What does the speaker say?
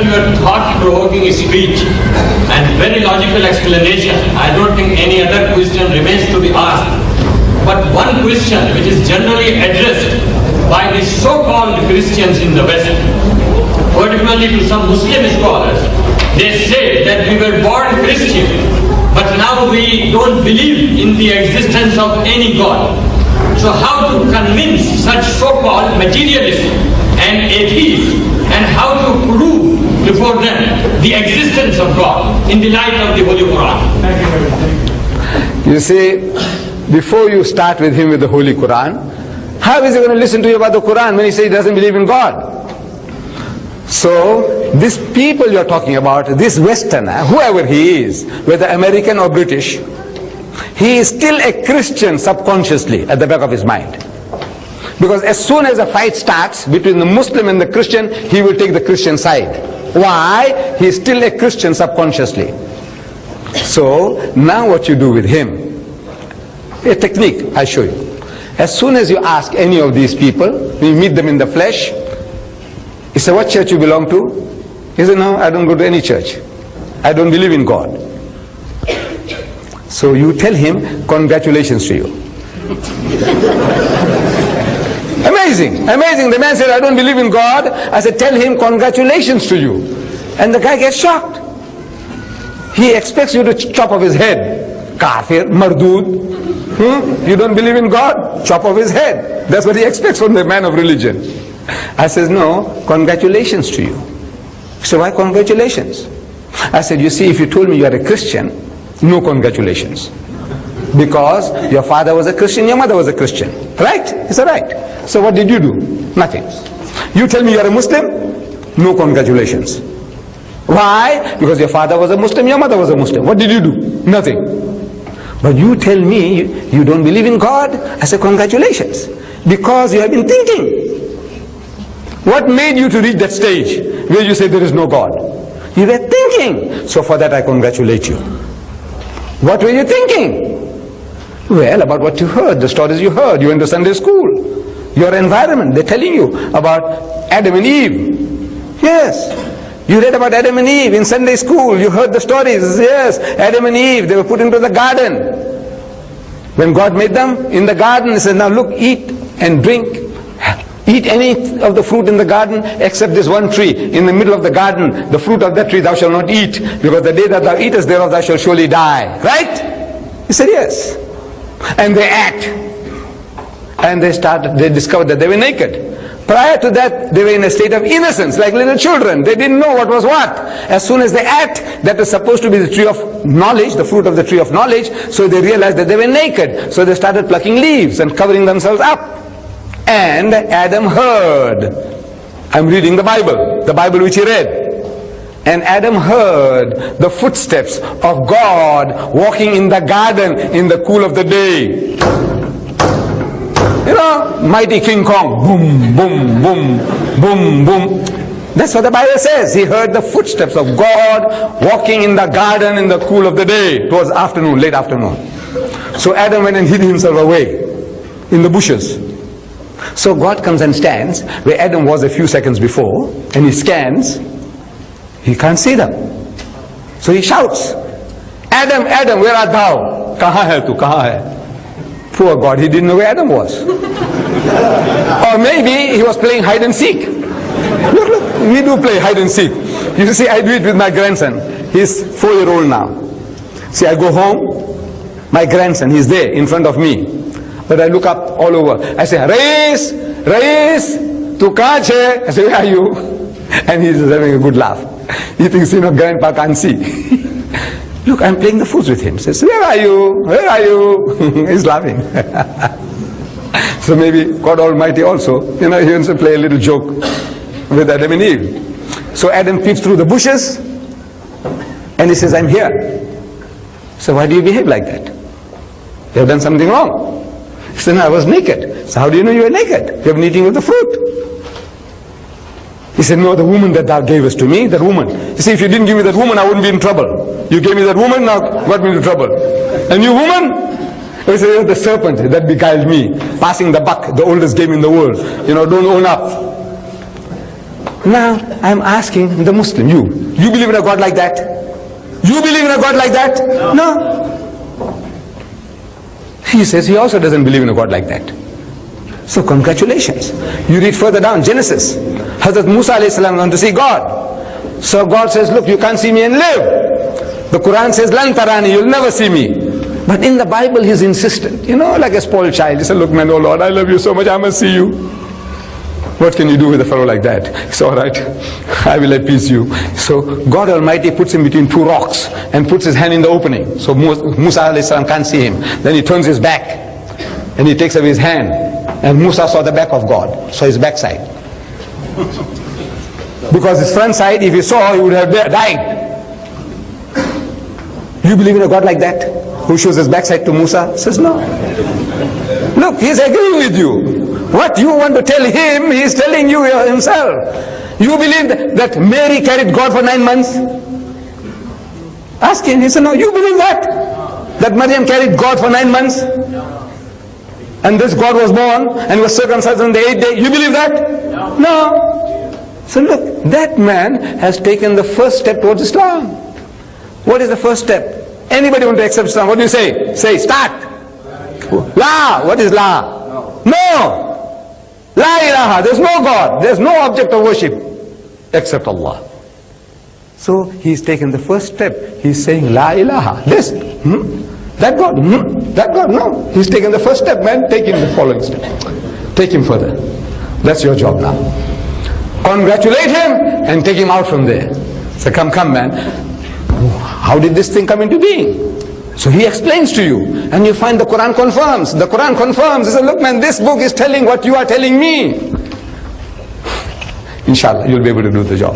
after your thought-provoking speech and very logical explanation, I don't think any other question remains to be asked. But one question which is generally addressed by the so-called Christians in the West, particularly to some Muslim scholars, they say that we were born Christian, but now we don't believe in the existence of any God. So how to convince such so-called materialists and atheists, and how to prove before them the existence of God in the light of the Holy Quran? You see, before you start with him with the Holy Quran, how is he going to listen to you about the Quran when he says he doesn't believe in God? So, these people you're talking about, this Westerner, whoever he is, whether American or British, he is still a Christian subconsciously at the back of his mind. Because as soon as a fight starts between the Muslim and the Christian, he will take the Christian side. Why? He is still a Christian subconsciously. So, now what you do with him, a technique, I'll show you. As soon as you ask any of these people, you meet them in the flesh, he said, what church you belong to? He said, no, I don't go to any church. I don't believe in God. So you tell him, congratulations to you. Amazing, amazing. The man said, I don't believe in God. I said, tell him, congratulations to you. And the guy gets shocked. He expects you to chop off his head. Kafir, mardud. You don't believe in God? Chop off his head. That's what he expects from the man of religion. I said, no, congratulations to you. He said, why congratulations? I said, you see, if you told me you are a Christian, no congratulations. Because your father was a Christian, your mother was a Christian. Right? He said, right. So what did you do? Nothing. You tell me you are a Muslim? No congratulations. Why? Because your father was a Muslim, your mother was a Muslim. What did you do? Nothing. But you tell me you don't believe in God? I said, congratulations. Because you have been thinking. What made you to reach that stage where you say there is no God? You were thinking. So for that I congratulate you. What were you thinking? Well, about what you heard, the stories you heard. You went to Sunday school. Your environment, they're telling you about Adam and Eve. Yes. You read about Adam and Eve in Sunday school. You heard the stories. Yes, Adam and Eve, they were put into the garden. When God made them in the garden, he said, now look, eat and drink. Eat any of the fruit in the garden except this one tree. In the middle of the garden, the fruit of that tree thou shalt not eat, because the day that thou eatest thereof thou shalt surely die. Right? He said, yes. And they ate. And they discovered that they were naked. Prior to that, they were in a state of innocence, like little children. They didn't know what was what. As soon as they ate, that was supposed to be the tree of knowledge, the fruit of the tree of knowledge, so they realized that they were naked. So they started plucking leaves and covering themselves up. And Adam heard. I'm reading the Bible which he read. And Adam heard the footsteps of God walking in the garden in the cool of the day. You know, mighty King Kong. Boom, boom, boom, boom, boom. That's what the Bible says. He heard the footsteps of God walking in the garden in the cool of the day. It was afternoon, late afternoon. So Adam went and hid himself away in the bushes. So God comes and stands where Adam was a few seconds before, and he scans. He can't see them. So he shouts, Adam, Adam, where art thou? Kahan hai tu, kahan hai? Poor God, he didn't know where Adam was. Or maybe he was playing hide and seek. Look, we do play hide and seek. You see, I do it with my grandson. He's 4-year-old now. See, I go home, my grandson, he's there in front of me. But I look up all over. I say, Rais, Rais, tu kahan hai? I say, where are you? And he's having a good laugh. He thinks, you know, grandpa can't see. Look, I'm playing the fools with him. He says, where are you? Where are you? He's laughing. So maybe God Almighty also, you know, he wants to play a little joke with Adam and Eve. So Adam peeps through the bushes and he says, I'm here. So why do you behave like that? You have done something wrong. He said, no, I was naked. So how do you know you were naked? You have been eating of the fruit. He said, no, the woman that thou gavest to me, that woman. You see, if you didn't give me that woman, I wouldn't be in trouble. You gave me that woman, now got me into trouble. And you woman? He said, the serpent that beguiled me, passing the buck, the oldest game in the world. You know, don't own up. Now, I'm asking the Muslim, you believe in a God like that? You believe in a God like that? No. He says he also doesn't believe in a God like that. So congratulations. You read further down, Genesis. Hazrat Musa alayhi salam went to see God. So God says, look, you can't see me and live. The Quran says, Lan tarani, you'll never see me. But in the Bible, he's insistent. You know, like a spoiled child. He said, look man, oh Lord, I love you so much, I must see you. What can you do with a fellow like that? He said, all right, I will appease you. So God Almighty puts him between two rocks and puts his hand in the opening. So Musa alayhi salam can't see him. Then he turns his back and he takes away his hand. And Musa saw the back of God, saw his backside. Because his front side, if he saw, he would have died. You believe in a God like that? Who shows his backside to Musa? Says no. Look, he's agreeing with you. What you want to tell him, he's telling you himself. You believe that Mary carried God for 9 months? Ask him. He said, no, you believe that? That Maryam carried God for 9 months? And this God was born and was circumcised on the 8th day. You believe that? No. So look, that man has taken the first step towards Islam. What is the first step? Anybody want to accept Islam? What do you say? Say, start. La. What is la? No. La ilaha. There's no God. There's no object of worship except Allah. So he's taken the first step. He's saying la ilaha. Listen. That God? That God? No. He's taken the first step, man. Take him the following step. Take him further. That's your job now. Congratulate him and take him out from there. So come, man. How did this thing come into being? So he explains to you, and you find the Quran confirms. The Quran confirms. He says, look man, this book is telling what you are telling me. Inshallah, you'll be able to do the job.